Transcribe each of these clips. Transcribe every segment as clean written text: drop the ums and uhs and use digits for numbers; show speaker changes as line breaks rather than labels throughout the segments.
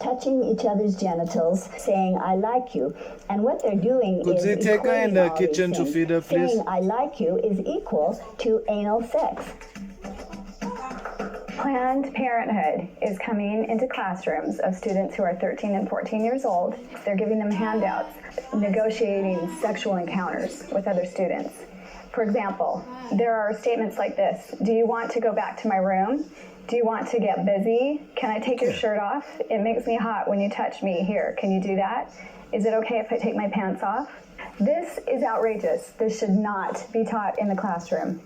touching each other's genitals, saying "I like you," and what they're doing
Could
is
you take her in
equating
the
all these
kitchen to
things.
feed her, please?
Saying "I like you" is equal to anal sex.
Planned Parenthood is coming into classrooms of students who are 13 and 14 years old. They're giving them handouts, negotiating sexual encounters with other students. For example, there are statements like this: do you want to go back to my room? Do you want to get busy? Can I take your shirt off? It makes me hot when you touch me. Here, can you do that? Is it okay if I take my pants off? This is outrageous. This should not be taught in the classroom.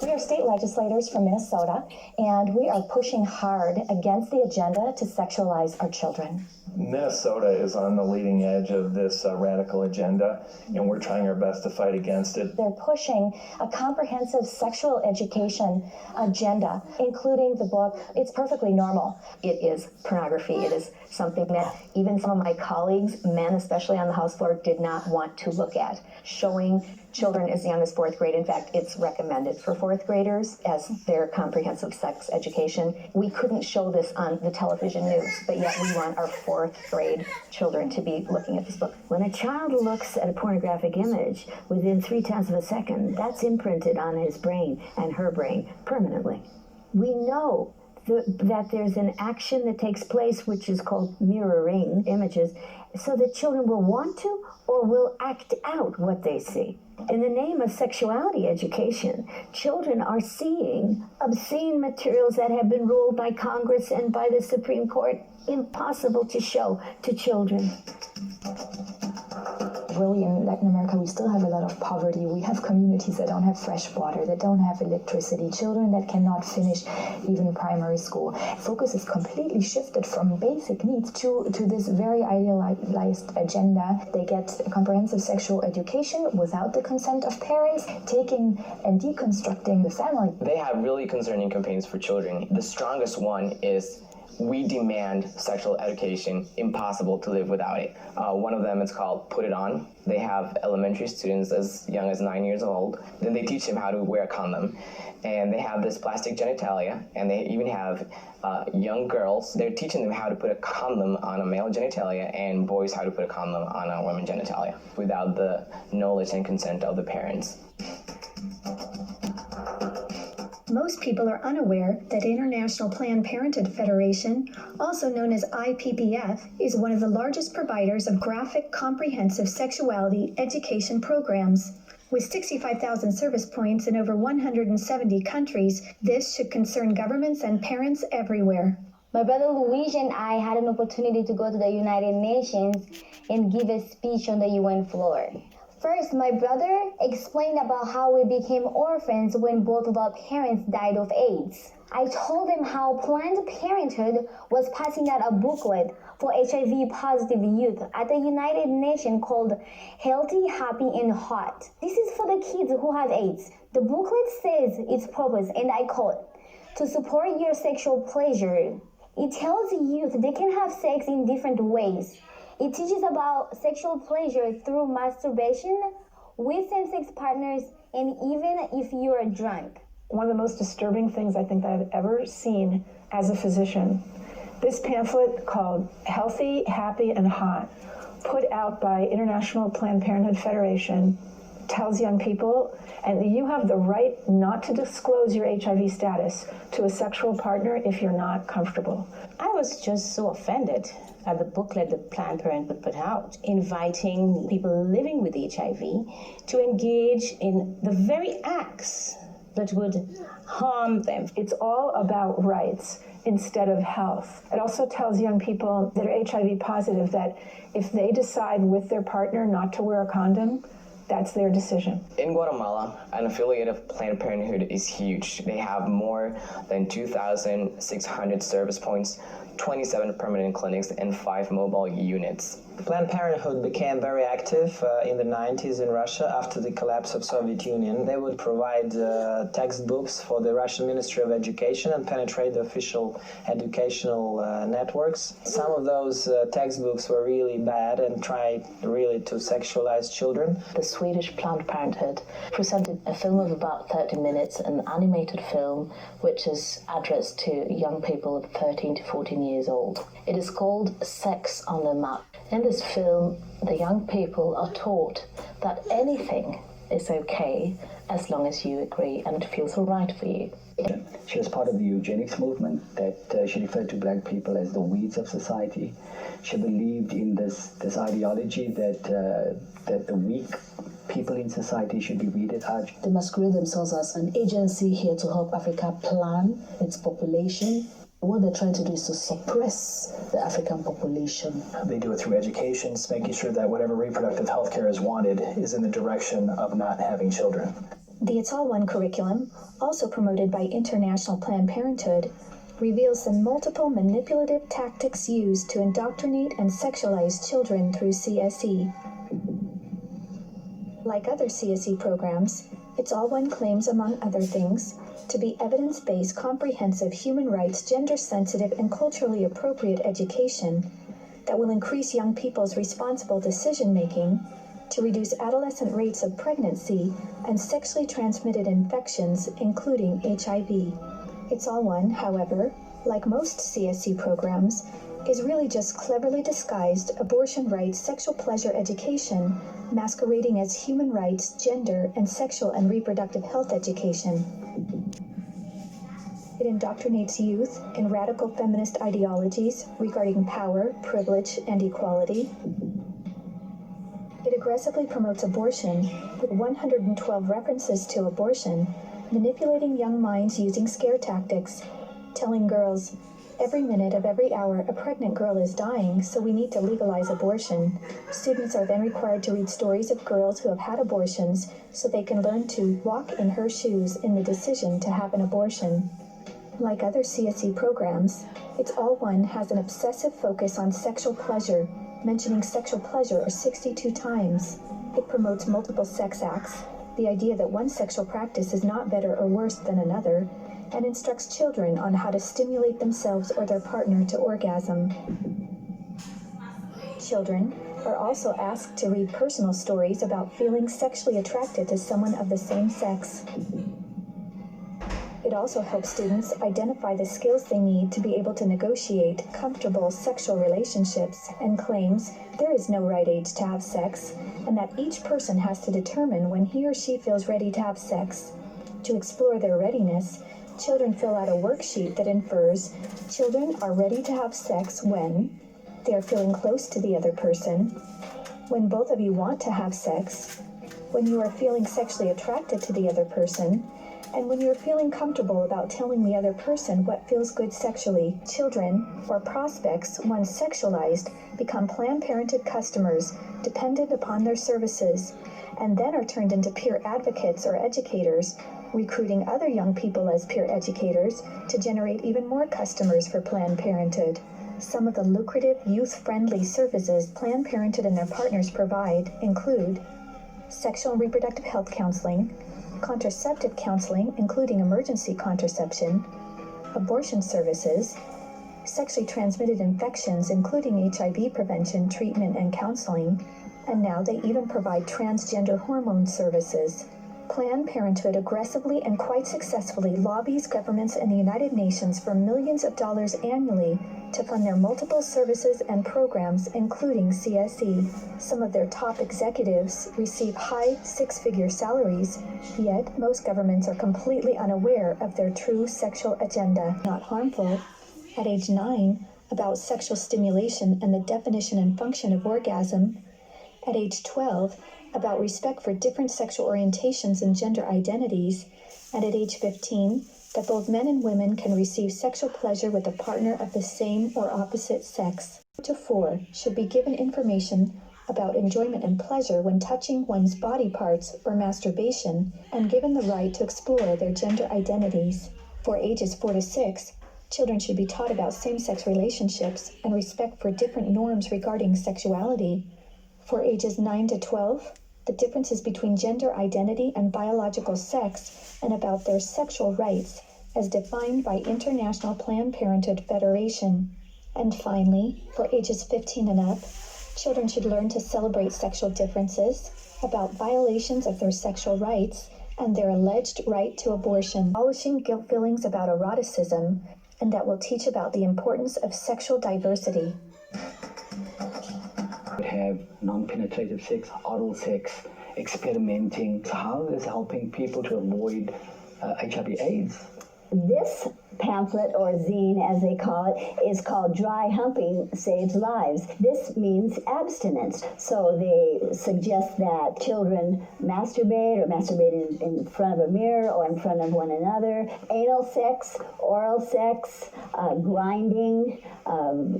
We are state legislators from Minnesota, and we are pushing hard against the agenda to sexualize our children.
Minnesota is on the leading edge of this radical agenda, and we're trying our best to fight against it.
They're pushing a comprehensive sexual education agenda, including the book, It's Perfectly Normal. It is pornography. It is something that even some of my colleagues, men especially on the House floor, did not want to look at. Showing children as young as fourth grade. In fact, it's recommended for fourth graders as their comprehensive sex education. We couldn't show this on the television news, but yet we want our fourth grade children to be looking at this book.
When a child looks at a pornographic image, within 0.3 of a second, that's imprinted on his brain and her brain permanently. We know that there's an action that takes place which is called mirroring images, so that children will want to or will act out what they see. In the name of sexuality education, children are seeing obscene materials that have been ruled by Congress and by the Supreme Court impossible to show to children.
Really, in Latin America, we still have a lot of poverty. We have communities that don't have fresh water, that don't have electricity, children that cannot finish even primary school. Focus is completely shifted from basic needs to this very idealized agenda. They get comprehensive sexual education without the consent of parents, taking and deconstructing the family.
They have really concerning campaigns for children. The strongest one is "We demand sexual education, impossible to live without it." One of them is called Put It On. They have elementary students as young as 9 years old. Then they teach them how to wear a condom. And they have this plastic genitalia, and they even have young girls. They're teaching them how to put a condom on a male genitalia and boys how to put a condom on a woman genitalia without the knowledge and consent of the parents.
Most people are unaware that International Planned Parenthood Federation, also known as IPPF, is one of the largest providers of graphic, comprehensive sexuality education programs. With 65,000 service points in over 170 countries, this should concern governments and parents everywhere.
My brother Luigi and I had an opportunity to go to the United Nations and give a speech on the UN floor. First, my brother explained about how we became orphans when both of our parents died of AIDS. I told him how Planned Parenthood was passing out a booklet for HIV-positive youth at the United Nations called Healthy, Happy, and Hot. This is for the kids who have AIDS. The booklet says its purpose, and I quote, "To support your sexual pleasure." It tells youth they can have sex in different ways. It teaches about sexual pleasure through masturbation, with same-sex partners, and even if you are drunk.
One of the most disturbing things I think that I've ever seen as a physician, this pamphlet called Healthy, Happy, and Hot, put out by International Planned Parenthood Federation, tells young people, and you have the right not to disclose your HIV status to a sexual partner if you're not comfortable.
I was just so offended at the booklet that Planned Parenthood put out, inviting people living with HIV to engage in the very acts that would harm them.
It's all about rights instead of health. It also tells young people that are HIV positive that if they decide with their partner not to wear a condom, that's their decision.
In Guatemala, an affiliate of Planned Parenthood is huge. They have more than 2,600 service points, 27 permanent clinics, and 5 mobile units.
Planned Parenthood became very active in the 90s in Russia after the collapse of Soviet Union. They would provide textbooks for the Russian Ministry of Education and penetrate the official educational networks. Some of those textbooks were really bad and tried really to sexualize children.
The
Swedish Planned Parenthood presented a film of about 30 minutes, an animated film, which is addressed to young people of 13 to 14 years old. It is called Sex on the Map. In this film, the young people are taught that anything is okay as long as you agree and it feels all right for you.
She was part of the eugenics movement that she referred to black people as the weeds of society. She believed in this ideology that the weak people in society should be weeded out.
They masquerade themselves as an agency here to help Africa plan its population. What they're trying to do is to suppress the African population.
They do it through education, making sure that whatever reproductive health care is wanted is in the direction of not having children.
The It's All One curriculum, also promoted by International Planned Parenthood, reveals the multiple manipulative tactics used to indoctrinate and sexualize children through CSE. Like other CSE programs, It's All One claims, among other things, to be evidence-based, comprehensive, human rights, gender-sensitive, and culturally appropriate education that will increase young people's responsible decision-making, to reduce adolescent rates of pregnancy and sexually transmitted infections, including HIV. It's All One, however, like most CSE programs, is really just cleverly disguised abortion rights, sexual pleasure education, masquerading as human rights, gender, and sexual and reproductive health education. It indoctrinates youth in radical feminist ideologies regarding power, privilege, and equality. It aggressively promotes abortion with 112 references to abortion, manipulating young minds using scare tactics, telling girls, every minute of every hour a pregnant girl is dying, so we need to legalize abortion. Students are then required to read stories of girls who have had abortions so they can learn to walk in her shoes in the decision to have an abortion. Like other CSE programs, It's All One has an obsessive focus on sexual pleasure, mentioning sexual pleasure 62 times. It promotes multiple sex acts, the idea that one sexual practice is not better or worse than another, and instructs children on how to stimulate themselves or their partner to orgasm. Children are also asked to read personal stories about feeling sexually attracted to someone of the same sex. It also helps students identify the skills they need to be able to negotiate comfortable sexual relationships, and claims there is no right age to have sex, and that each person has to determine when he or she feels ready to have sex. To explore their readiness, children fill out a worksheet that infers children are ready to have sex when they are feeling close to the other person, when both of you want to have sex, when you are feeling sexually attracted to the other person, and when you're feeling comfortable about telling the other person what feels good sexually. Children, or prospects, once sexualized, become Planned Parenthood customers dependent upon their services, and then are turned into peer advocates or educators, recruiting other young people as peer educators to generate even more customers for Planned Parenthood. Some of the lucrative, youth-friendly services Planned Parenthood and their partners provide include sexual and reproductive health counseling, contraceptive counseling, including emergency contraception, abortion services, sexually transmitted infections, including HIV prevention, treatment, and counseling, and now they even provide transgender hormone services. Planned Parenthood aggressively and quite successfully lobbies governments and the United Nations for millions of dollars annually to fund their multiple services and programs, including CSE. Some of their top executives receive high six-figure salaries, yet most governments are completely unaware of their true sexual agenda. Not harmful. At age 9, about sexual stimulation and the definition and function of orgasm. At age 12, about respect for different sexual orientations and gender identities, and at age 15, that both men and women can receive sexual pleasure with a partner of the same or opposite sex. 2 to 4 should be given information about enjoyment and pleasure when touching one's body parts or masturbation, and given the right to explore their gender identities. For ages 4 to 6, children should be taught about same-sex relationships and respect for different norms regarding sexuality. For ages 9 to 12, the differences between gender identity and biological sex, and about their sexual rights as defined by International Planned Parenthood Federation. And finally, for ages 15 and up, children should learn to celebrate sexual differences about violations of their sexual rights and their alleged right to abortion, abolishing guilt feelings about eroticism, and that will teach about the importance of sexual diversity.
Have non-penetrative sex, oral sex, experimenting. So how is helping people to avoid HIV/AIDS?
This pamphlet, or zine as they call it, is called Dry Humping Saves Lives. This means abstinence. So they suggest that children masturbate or masturbate in front of a mirror or in front of one another. Anal sex, oral sex, grinding,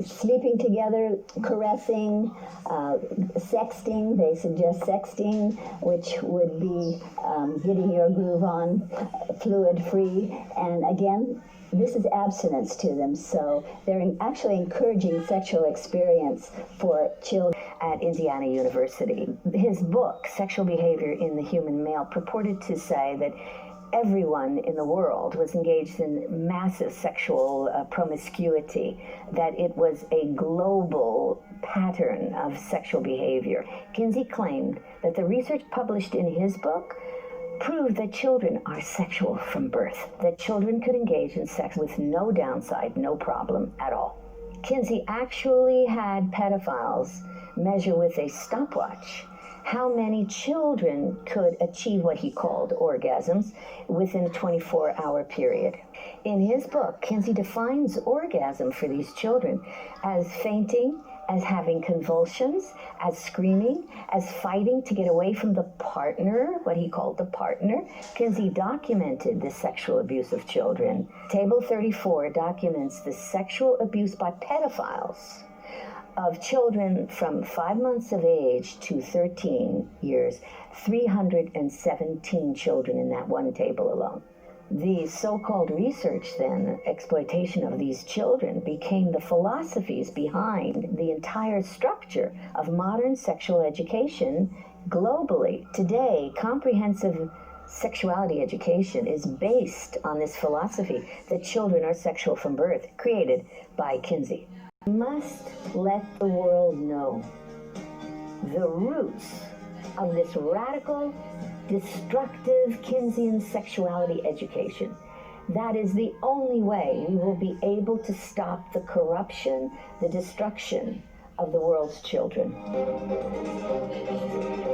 sleeping together, caressing, sexting. They suggest sexting, which would be getting your groove on, fluid-free. And again, this is abstinence to them, so they're actually encouraging sexual experience for children at Indiana University. His book, Sexual Behavior in the Human Male, purported to say that everyone in the world was engaged in massive sexual promiscuity, that it was a global pattern of sexual behavior. Kinsey claimed that the research published in his book proved that children are sexual from birth, that children could engage in sex with no downside, no problem at all. Kinsey actually had pedophiles measure with a stopwatch how many children could achieve what he called orgasms within a 24-hour period. In his book, Kinsey defines orgasm for these children as fainting, as having convulsions, as screaming, as fighting to get away from the partner, what he called the partner. Kinsey documented the sexual abuse of children. Table 34 documents the sexual abuse by pedophiles of children from 5 months of age to 13 years, 317 children in that one table alone. The so-called research, then, exploitation of these children, became the philosophies behind the entire structure of modern sexual education globally. Today, comprehensive sexuality education is based on this philosophy that children are sexual from birth, created by Kinsey. We must let the world know the roots of this radical, destructive Kinseyan sexuality education. That is the only way we will be able to stop the corruption, the destruction of the world's children.